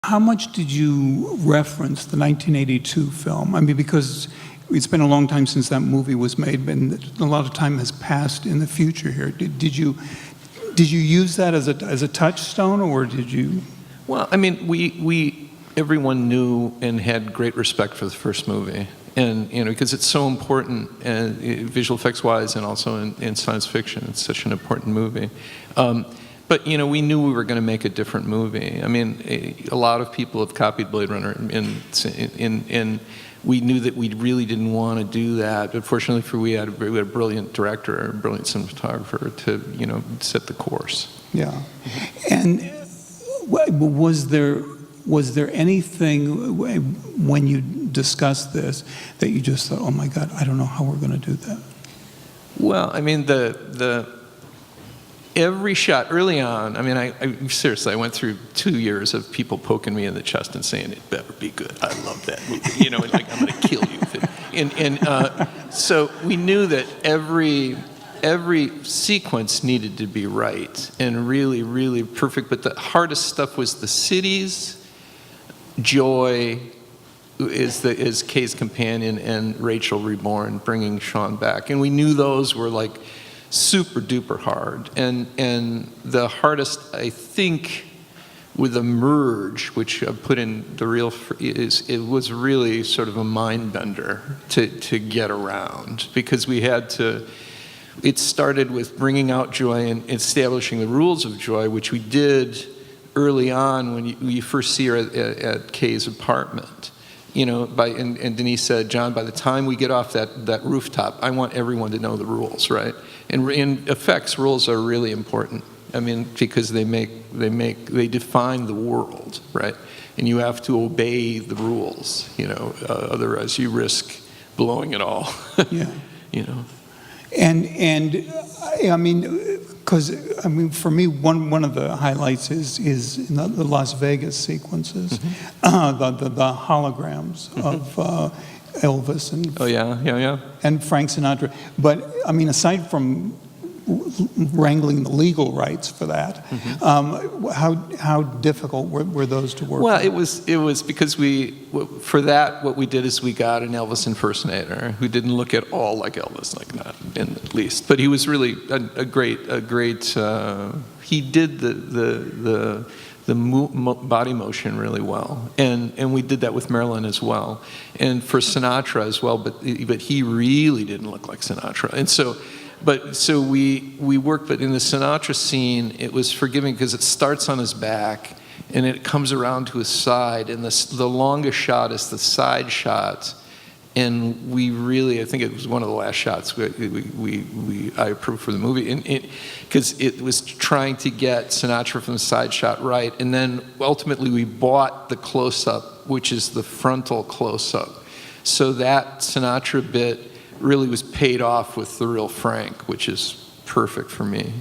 How much did you reference the 1982 film? I mean, because it's been a long time since that movie was made, and a lot of time has passed in the future here. Did you use that as a touchstone, or did you? Well, I mean, everyone knew and had great respect for the first movie, and because it's so important, visual effects wise, and also in science fiction, it's such an important movie. But we knew we were going to make a different movie. I mean, a lot of people have copied Blade Runner, and we knew that we really didn't want to do that. But fortunately, we had a brilliant director, a brilliant cinematographer to set the course. Yeah, and was there anything when you discussed this that you just thought, oh my God, I don't know how we're going to do that? Well, I mean, every shot early on, I mean, I seriously, I went through 2 years of people poking me in the chest and saying, it better be good. I love that movie. Like, I'm going to kill you. So we knew that every sequence needed to be right and really, really perfect. But the hardest stuff was the cities, Joy is Kay's companion, and Rachel Reborn, bringing Sean back. And we knew those were like super duper hard, and the hardest, I think, with the merge, which I put in the reel, it was really sort of a mind bender to get around, because we had to. It started with bringing out Joy and establishing the rules of Joy, which we did early on when you first see her at Kay's apartment. And Denise said, John, by the time we get off that rooftop, I want everyone to know the rules, right? And in effects, rules are really important. I mean, because they define the world, right? And you have to obey the rules, otherwise you risk blowing it all. Yeah. And I mean, because for me, one of the highlights is in the Las Vegas sequences, the holograms of Elvis and and Frank Sinatra. But I mean, aside from wrangling the legal rights for that, how difficult were those to work? Well, it was because for that, what we did is we got an Elvis impersonator who didn't look at all like Elvis, like not in the least, but he was really a great. He did the body motion really well, and we did that with Marilyn as well, and for Sinatra as well. But he really didn't look like Sinatra, and so. So we worked, but in the Sinatra scene, it was forgiving because it starts on his back and it comes around to his side, and the longest shot is the side shot, and we really, I think it was one of the last shots I approved for the movie, because it was trying to get Sinatra from the side shot right, and then ultimately we bought the close-up, which is the frontal close-up, so that Sinatra bit really was paid off with the real Frank, which is perfect for me.